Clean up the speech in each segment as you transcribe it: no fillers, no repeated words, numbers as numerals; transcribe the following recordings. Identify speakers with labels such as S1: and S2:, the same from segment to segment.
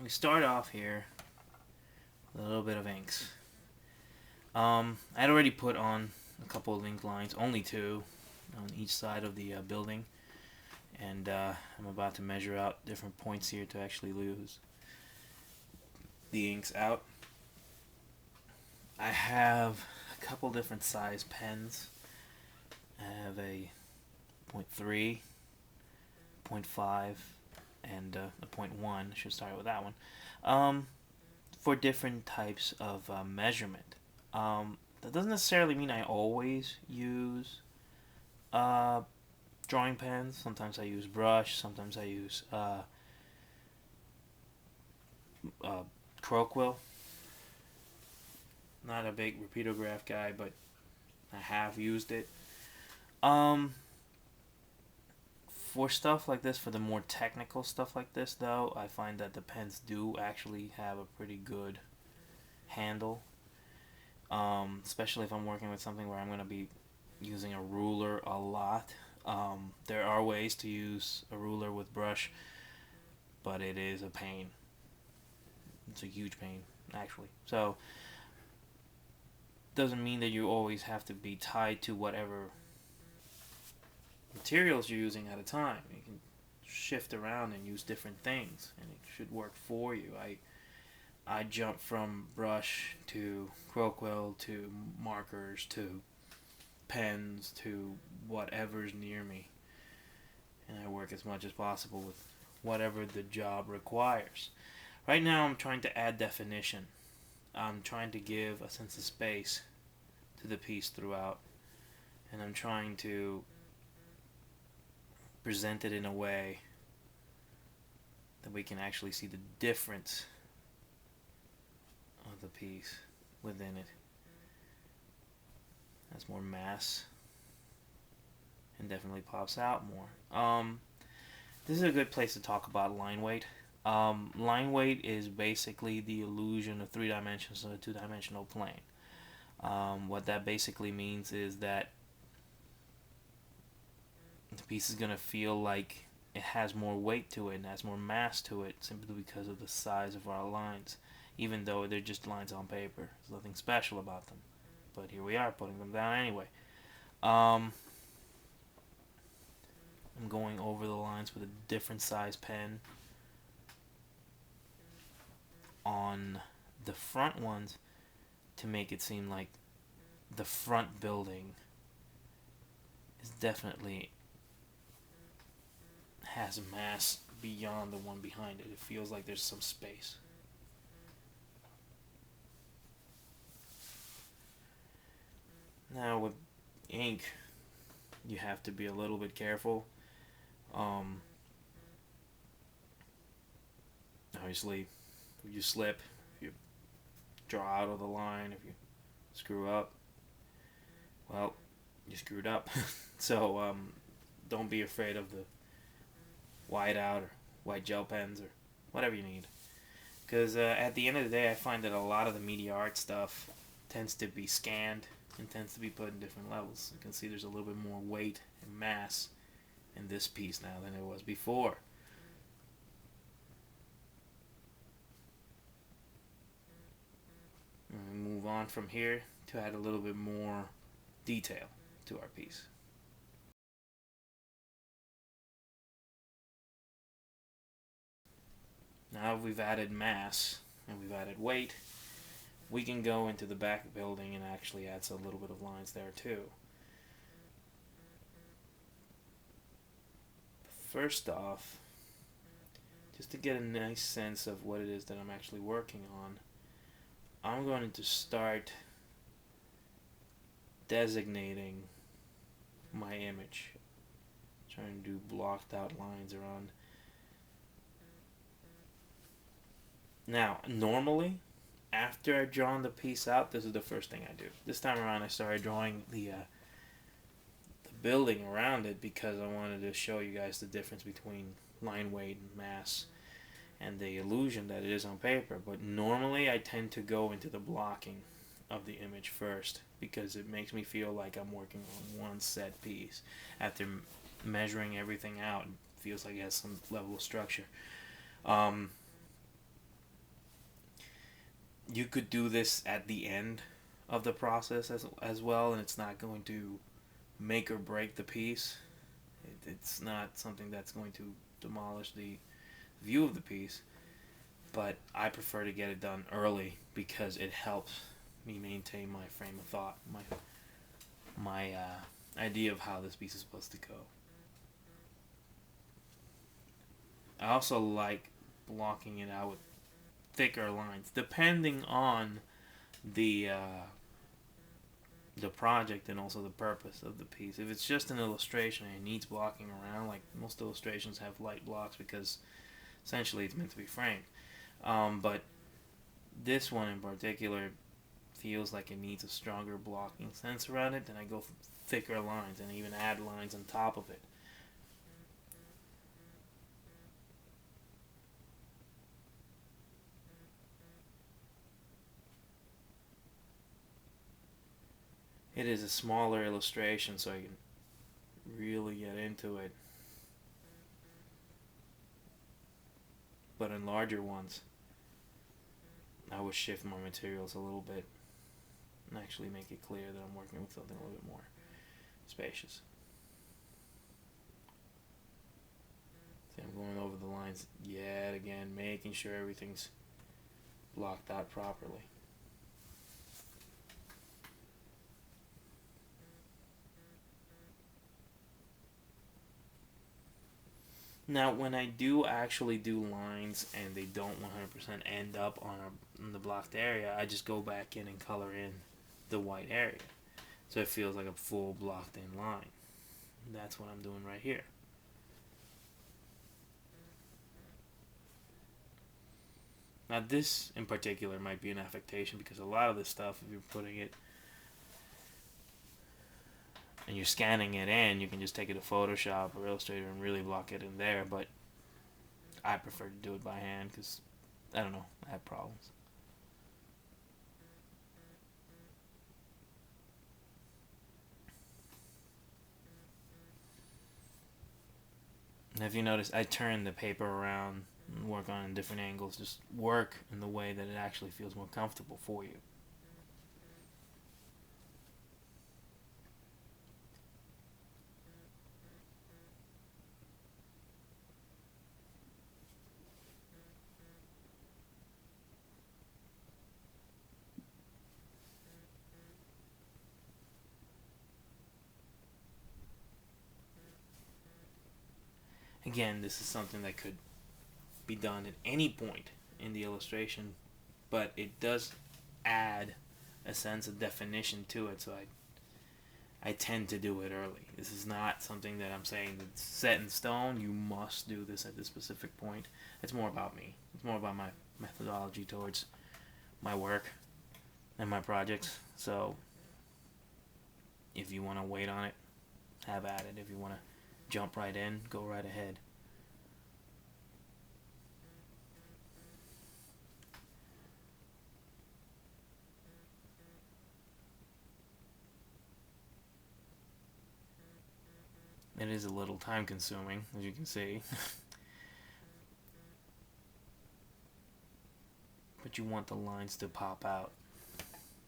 S1: we start off here with a little bit of inks. I'd already put on a couple of ink lines, only two, on each side of the building, and I'm about to measure out different points here to actually lose the inks out. I have a couple different size pens. I have a 0.3, 0.5, and a 0.1. I should start with that one. For different types of measurement. That doesn't necessarily mean I always use drawing pens. Sometimes I use brush. Sometimes I use Croquill. Not a big repeatograph guy, but I have used it. For stuff like this, for the more technical stuff like this, though, I find that the pens do actually have a pretty good handle. Especially if I'm working with something where I'm going to be using a ruler a lot. There are ways to use a ruler with brush, but it is a pain. It's a huge pain, actually. So, doesn't mean that you always have to be tied to whatever materials you're using at a time. You can shift around and use different things, and it should work for you. I jump from brush to Croquill to markers to pens to whatever's near me, and I work as much as possible with whatever the job requires. Right now I'm trying to add definition. I'm trying to give a sense of space to the piece throughout, and I'm trying to present it in a way that we can actually see the difference of the piece within it. Has more mass and definitely pops out more. This is a good place to talk about line weight. Line weight is basically the illusion of 3 dimensions on a 2-dimensional plane. What that basically means is that the piece is going to feel like it has more weight to it and has more mass to it simply because of the size of our lines, even though they're just lines on paper. There's nothing special about them, but here we are putting them down anyway. I'm going over the lines with a different size pen. On the front ones to make it seem like the front building is definitely has mass beyond the one behind it. It feels like there's some space. Now with ink, you have to be a little bit careful. Obviously, if you slip, if you draw out of the line, if you screw up, well, you screwed up. So don't be afraid of the white out or white gel pens or whatever you need. Because at the end of the day, I find that a lot of the media art stuff tends to be scanned and tends to be put in different levels. You can see there's a little bit more weight and mass in this piece now than there was before. And we move on from here to add a little bit more detail to our piece. Now we've added mass and we've added weight, we can go into the back building and actually add a little bit of lines there too. First off, just to get a nice sense of what it is that I'm actually working on, I'm going to start designating my image. Trying to do blocked out lines around. Now, normally, after I've drawn the piece out, this is the first thing I do. This time around, I started drawing the building around it because I wanted to show you guys the difference between line weight and mass and the illusion that it is on paper. But normally, I tend to go into the blocking of the image first because it makes me feel like I'm working on one set piece. After measuring everything out, it feels like it has some level of structure. You could do this at the end of the process as well, and it's not going to make or break the piece. It's not something that's going to demolish the view of the piece, but I prefer to get it done early because it helps me maintain my frame of thought, my idea of how this piece is supposed to go. I also like blocking it out with thicker lines, depending on the the project and also the purpose of the piece. If it's just an illustration and it needs blocking around, like most illustrations have light blocks because essentially it's meant to be framed. But this one in particular feels like it needs a stronger blocking sense around it, then I go for thicker lines and even add lines on top of it. It is a smaller illustration, so I can really get into it. But in larger ones, I would shift my materials a little bit and actually make it clear that I'm working with something a little bit more spacious. See, I'm going over the lines yet again, making sure everything's blocked out properly. Now, when I do actually do lines and they don't 100% end up on the blocked area, I just go back in and color in the white area. So it feels like a full blocked in line. That's what I'm doing right here. Now, this in particular might be an affectation because a lot of this stuff, if you're putting it and you're scanning it in, you can just take it to Photoshop or Illustrator and really block it in there, but I prefer to do it by hand because, I don't know, I have problems. And if you notice, I turn the paper around and work on it in different angles, just work in the way that it actually feels more comfortable for you. Again, this is something that could be done at any point in the illustration, but it does add a sense of definition to it, so I tend to do it early. This is not something that I'm saying that's set in stone. You must do this at this specific point. It's more about me. It's more about my methodology towards my work and my projects. So if you want to wait on it, have at it. If you want to jump right in, go right ahead. It is a little time consuming, as you can see. But you want the lines to pop out,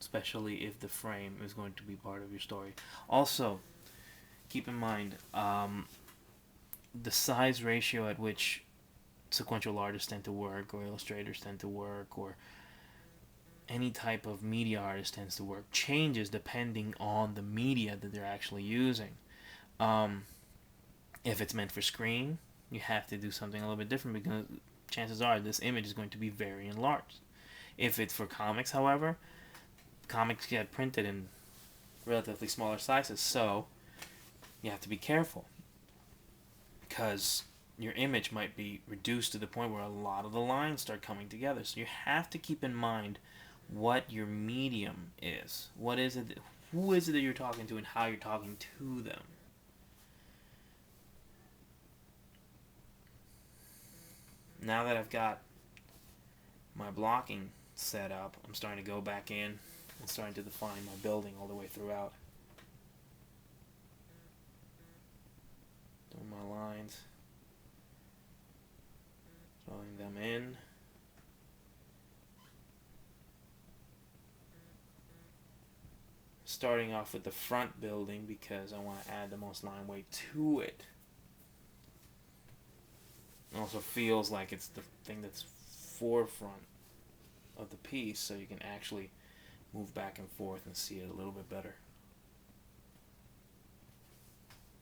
S1: especially if the frame is going to be part of your story. Also, keep in mind the size ratio at which sequential artists tend to work, or illustrators tend to work, or any type of media artist tends to work, changes depending on the media that they're actually using. If it's meant for screen, you have to do something a little bit different because chances are this image is going to be very enlarged. If it's for comics, however, comics get printed in relatively smaller sizes, so you have to be careful because your image might be reduced to the point where a lot of the lines start coming together. So you have to keep in mind what your medium is. What is it? Who is it that you're talking to, and how you're talking to them? Now that I've got my blocking set up, I'm starting to go back in and starting to define my building all the way throughout. Doing my lines, throwing them in. starting off with the front building because I want to add the most line weight to it. It also feels like it's the thing that's forefront of the piece, so you can actually move back and forth and see it a little bit better.